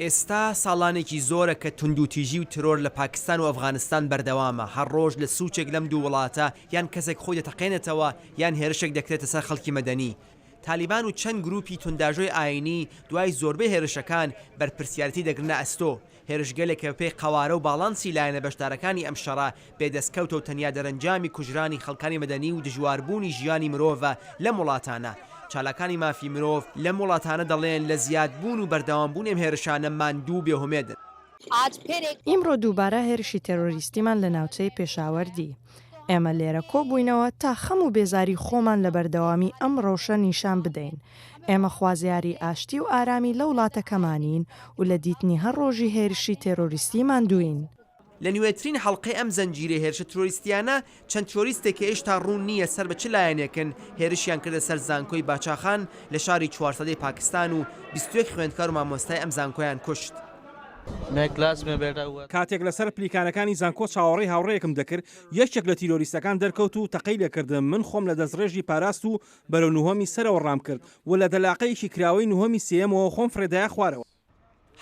ئێستا ساڵانێکی زۆرە کە توندوتیژی و ترۆر لە پاکستان و ئەفغانستان بەردەوامە هەر ڕۆژ لە سوچێک لەم دوو وڵاتە یان کەسێک خۆی دەتەقێنێتەوە یان هێرشێک دەکرێتە سەر خەڵکی مەدەنی. تالیبان و چەند گروپی تونداژۆی ئاینی دوای زۆربەی هێرشەکان بەرپرسیارەتی دەگرنە ئەستۆ. هێرشگەلێکە پێی قەوارە و باڵانسی لایەنە بەشدارەکانی ئەم شەڕە بێدەستکەوتە و تەنیا دەرەنجامی کوژرانی خەڵکانی مەدەنی و دژواربوونی ژیانی مرۆڤە لەم وڵاتانە. چالاکانی مافی مرۆڤ لەم وڵاتانە دەڵێن لە زیادبوون و بەردەوامبوون ئەم هێرشانە ماندوو بێهومێدن. ئیمڕۆ دووبارە هێرشی تێرۆریستیمان لە ناوچەی پێشاوەردی. ئێمە لێرە کۆبووینەوە تا خەم و بێزاری خۆمان لە بەردەوامی ئەم ڕەوشە نیشان بدەین. ئێمە خوازیاری ئاشتی و ئارامی لە وڵاتەکەمانین و لە دیتنی هەر ڕۆژی هێرشی تێرۆریستیمان دوین. لە نوێترین هەڵقەی ئەم زەنجیرە هێرشە ترۆریستیانە چەند ترۆریستێکی هێشتا ڕوون نییە سەر بە چ لایەنێکن هێرشیان کردە سەر زانکۆی باچاخان لە شاری 400 پاکستان و 21 خوێندکار و مامۆستای ئەم زانکۆیان کوشت. کاتێک لەسەر پلیکانەکانی زانکۆ چاوەڕێی هاوڕێیەکم دەکرد یەکێک لە تیرۆریستەکان دەرکەوت و تەقەی لێکردم من خۆم لە دەستڕێژی پاراست و بەرەو نوهۆمی سەرەوە ڕام کرد و لە دەلاقەیەکی کراوەی نوهۆمی سێمەوە خۆم فرێدایە خوارەوە.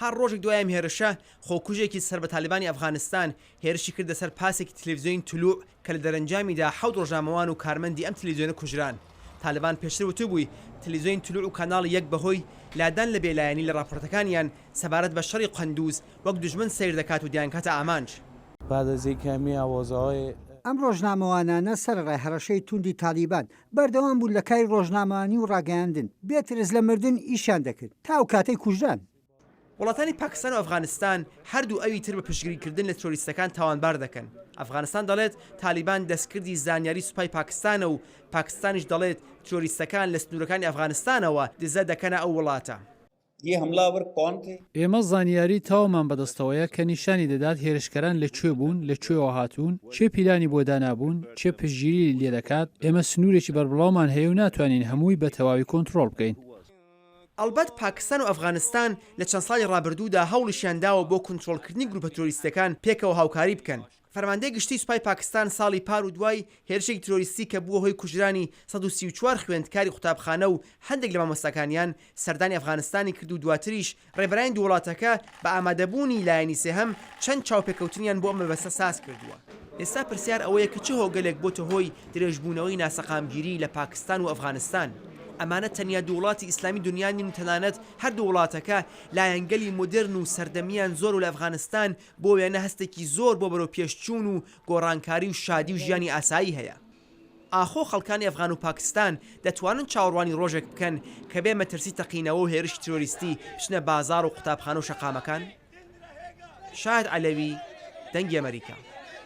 هەر ڕۆژێک دوایم هێرشە خۆکوژێکی سەر بە تالیبانی ئەفغانستان هێرشی کردە سەر پاسێکی تلڤیزیۆن تلوع کە لە دەرەنجامیدا 7 ڕۆژنامەوان و کارمەندی ئەم تلڤیزیۆنە کوژران. تالیبان پێشتر وتبووی تلڤیزیۆن تلوع و کاناڵ یەک بەهۆی لادان لە بێلایەنی لە راپۆرتەکانیان سەبارەت بە شەڕی قەندوز وەک دوژمن سیر دەکات و دیانکاتە ئامانج. ئەم ڕۆژنامەوانانە سەرڕای هەڕەشەی توندی تالیبان بەردەوام بوون لە کاری ڕۆژنامەوانی و ڕاگەیاندن بێترز لە مردن ئیشان دەکرد تا ئەو کاتەی کوژران. وڵاتانی پاکستان و ئەفغانستان هەردوو ئەوی تر بە پشتگیریکردن لە ترۆریستەکان تاوانبار دەکەن. ئەفغانستان دەڵێت تالیبان دەستکردی زانیاری سوپای پاکستانە و پاکستانیش دەڵێت ترۆریستەکان لە سنوورەکانی ئەفغانستانەوە دزە دەکەنە ئەو وڵاتە. ئێمە زانیاری تاومان بەدەستەوەیە کە نیشانی دەدات هێرشکەران لەکوێ بوون لەکوێوە هاتوون چێ پیلانی بۆ دانابوون چێ پشتگیری لێ دەکات ئێمە سنوورێکی بەربڵاومان هەیە و ناتوانین هەمووی بە تەواوی کۆنتڕۆڵ بکەین. ئەلبەت پاکستان و ئەفغانستان لە چەند ساڵی ڕابردوودا هەوڵیشیانداوە بۆ کۆنتڕۆڵکردنی گروپە ترۆریستەکان پێکەوە هاوکاری بکەن. فەرماندەی گشتی سوپای پاکستان ساڵی پار و دوای هێرشێکی ترۆریستی کە بووە هۆی کوژرانی 134 خوێندکاری قوتابخانە و هەندێک لە مامۆستاکانیان سەردانی ئەفغانستانی کرد و دواتریش ڕێبەرانی دوو وڵاتەکە بە ئامادەبوونی لایەنی سێهەم چەند چاوپێکەوتنیان بۆ ئەم مەبەستە ساز کردووە. ئێستا پرسیار ئەوەیە کە چه هۆگەلێک بۆتە هۆی درێژبوونەوەی ناسەقامگیری لە پاکستان و ئەفغانستان. ئەمانە تەنیا دوو وڵاتی ئیسلامی دنیانین و تەنانەت هەردوو وڵاتەکە لایەنگەلی مدرن و سەردەمیان زۆر و لە ئەفغانستان بۆ وێنە هەستێکی زۆر بۆ بەرەو پێشچوون و گۆڕانکاری و شادی و ژیانی ئاسایی هەیە. ئاخۆ خەڵکانی ئەفغان و پاکستان دەتوانن چاوەڕوانی ڕۆژێک بکەن کە بێ مەترسی تەقینەوە و هێرشی ترۆریستی بچنە بازاڕ و قوتابخانە و شەقامەکان. شاهد عەلەوی، دەنگی ئەمریکا.